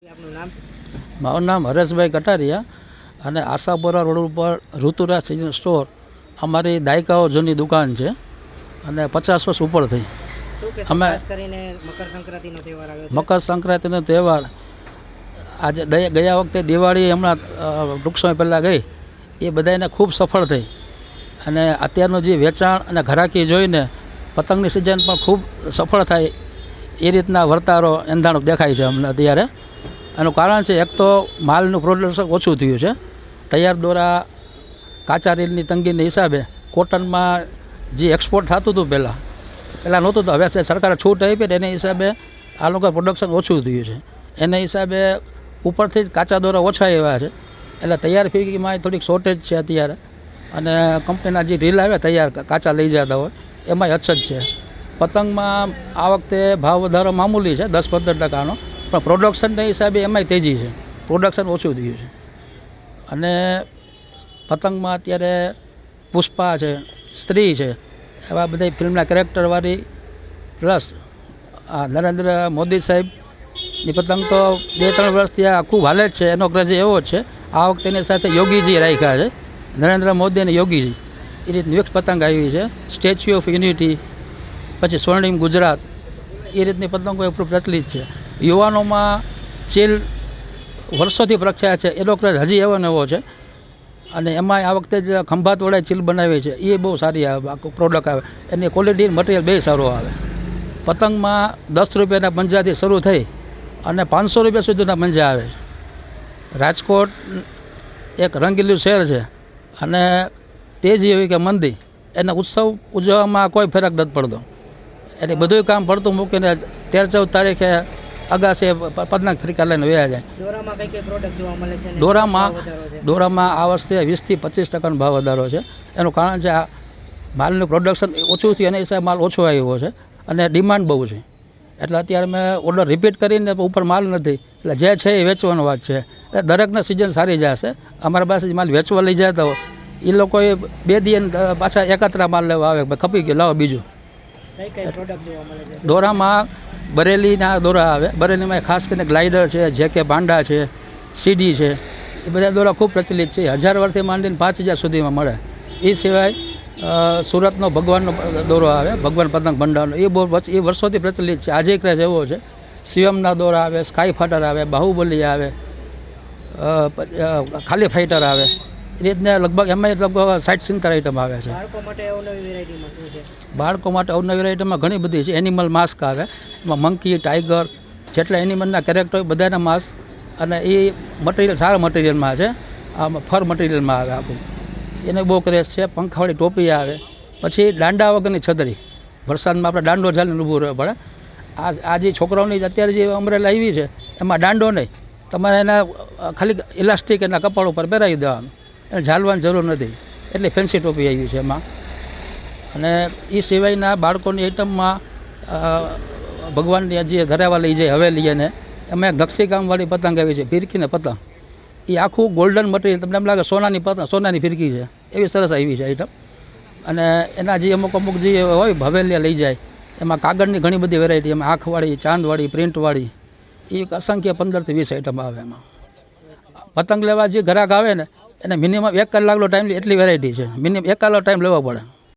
આપનું નામ? મારું નામ હરેશભાઈ કટારિયા અને આશાપુરા રોડ ઉપર ઋતુરાજ સિઝન સ્ટોર અમારી દાયકાઓ જૂની દુકાન છે અને 50 વર્ષ ઉપર થઈ. શું કે અમે ખાસ કરીને મકર સંક્રાંતિનો તહેવાર આવ્યો છે. મકર સંક્રાંતિનો તહેવાર આજે ગયા વખતે દિવાળી હમણાં ટૂંક સમય પહેલાં ગઈ, એ બધાને ખૂબ સફળ થઈ અને અત્યારનું જે વેચાણ અને ઘરાકી જોઈને પતંગની સિઝન પણ ખૂબ સફળ થાય એ રીતના વર્તારો એંધાણ દેખાય છે અમને અત્યારે. એનું કારણ છે એક તો માલનું પ્રોડક્શન ઓછું થયું છે. તૈયાર દોરા કાચા રીલની તંગીને હિસાબે કોટનમાં જે એક્સપોર્ટ થતું હતું પહેલાં નહોતું તો હવે સરકારે છૂટ આપી ને એના હિસાબે આ લોકો પ્રોડક્શન ઓછું થયું છે. એના હિસાબે ઉપરથી જ કાચા દોરા ઓછા એવા છે એટલે તૈયાર ફિરકીમાં થોડીક શોર્ટેજ છે અત્યારે અને કંપનીના જે રીલ આવે તૈયાર કાચા લઈ જતા હોય એમાંય અછત છે. પતંગમાં આ વખતે ભાવ વધારો મામૂલી છે 10-15%, પણ પ્રોડક્શનના હિસાબે એમાંય તેજી છે, પ્રોડક્શન ઓછું થયું છે. અને પતંગમાં અત્યારે પુષ્પા છે, સ્ત્રી છે, એવા બધા ફિલ્મના કેરેક્ટરવાળી પ્લસ નરેન્દ્ર મોદી સાહેબની પતંગ તો 2-3 વર્ષથી આ ખૂબ હાલે જ છે. એનો ક્રેઝ એવો જ છે. આ વખતે એની સાથે યોગીજી રાખ્યા છે, નરેન્દ્ર મોદી અને યોગીજી એ રીત મિક્સ પતંગ આવી છે. સ્ટેચ્યુ ઓફ યુનિટી, પછી સ્વર્ણિમ ગુજરાત, એ રીતની પતંગો એ પ્રચલિત છે. યુવાનોમાં ચીલ વર્ષોથી પ્રખ્યાત છે, એનો ક્રેઝ હજી એવો ને એવો છે. અને એમાં આ વખતે જ ખંભાત વડે ચીલ બનાવી છે, એ બહુ સારી આવે પ્રોડક્ટ આવે, એની ક્વોલિટી મટીરિયલ બે સારું આવે. પતંગમાં 10 રૂપિયાના પંજાથી શરૂ થઈ અને 500 રૂપિયા સુધીના પંજા આવે છે. રાજકોટ એક રંગીલું શહેર છે અને તેજી એવી કે મંદી, એના ઉત્સવ ઉજવવામાં કોઈ ફરક નથી પડતો. એટલે બધું કામ પડતું મૂકીને 13-14 તારીખે અગાસી પતંગ ફિરકા લઈને વયા જાય. દોરામાં કઈ પ્રોડક્ટ જોવા મળે છે? દોરામાં આ વર્ષે 20-25% ભાવ વધારો છે. એનું કારણ છે આ માલનું પ્રોડક્શન ઓછું થયું, એના હિસાબે માલ ઓછો આવ્યો છે અને ડિમાન્ડ બહુ છે. એટલે અત્યારે મેં ઓર્ડર રિપીટ કરીને ઉપર માલ નથી, એટલે જે છે એ વેચવાનો વાત છે. એટલે દરેકને સિઝન સારી જશે. અમારા પાસે માલ વેચવા લઈ જતા હોય એ લોકોએ 2 દિવસ પાછા એકત્ર માલ લેવા આવે, ખપી ગયો લાવો બીજું. કઈ પ્રોડક્ટ જોવા મળે છે? દોરામાં બરેલીના દોરા આવે. બરેલીમાં ખાસ કરીને ગ્લાઇડર છે, જેકે બાંડા છે, સીડી છે, એ બધા દોરા ખૂબ પ્રચલિત છે. 1000 વર્ષથી માંડીને 5000 સુધીમાં મળે. એ સિવાય સુરતનો ભગવાનનો દોરો આવે, ભગવાન પતંગ ભંડારનો, એ વર્ષોથી પ્રચલિત છે. આજે ક્રેઝ એવો છે. શિવમના દોરા આવે, સ્કાય ફાઈટર આવે, બાહુબલી આવે, ખાલી ફાઈટર આવે. એ રીતના લગભગ એમાં 60-70 આઈટમ આવે છે. બાળકો માટે અવનવી વેરાયટીમાં શું છે? બાળકો માટે અવનવી વેરાયટીમાં ઘણી બધી છે. એનિમલ માસ્ક આવે, એમાં મંકી, ટાઈગર, જેટલા એનિમલના કેરેક્ટર હોય બધાના માસ્ક, અને એ મટીરિયલ સારા મટીરિયલમાં છે. આમાં ફર મટીરિયલમાં આવે આખું, એને બહુ ક્રેઝ છે. પંખાવાળી ટોપી આવે, પછી દાંડા વગરની છતરી, વરસાદમાં આપણે દાંડો ઝાલીને ઊભું રહેવું પડે. આ જે છોકરાઓની અત્યારે જે અમરેલા આવી છે એમાં દાંડો નહીં, તમારે એના ખાલી ઇલાસ્ટિક એના કપાળ ઉપર પહેરાવી દેવાનું, એને ઝાલવાની જરૂર નથી. એટલી ફેન્સી ટોપી આવી છે એમાં. અને એ સિવાયના બાળકોની આઈટમમાં ભગવાનની જે ધરાવા લઈ જાય હવેલી, એને એમાં નકશીકામવાળી પતંગ આવી છે, ફિરકીને પતંગ. એ આખું ગોલ્ડન મટીરિયલ, તમને એમ લાગે સોનાની પતંગ, સોનાની ફિરકી છે, એવી સરસ આવી છે આઈટમ. અને એના જે અમુક જે હોય હવેલીયા લઈ જાય, એમાં કાગળની ઘણી બધી વેરાયટી, એમાં આંખવાળી, ચાંદવાળી, પ્રિન્ટવાળી, એ અસંખ્ય 15-20 આઈટમ આવે એમાં. પતંગ લેવા જે ગ્રાહક આવે ને એને મિનિમમ 1 કલાકનો ટાઈમ, એટલી વેરાયટી છે. મિનિમમ 1 કલાક ટાઈમ લેવો પડે.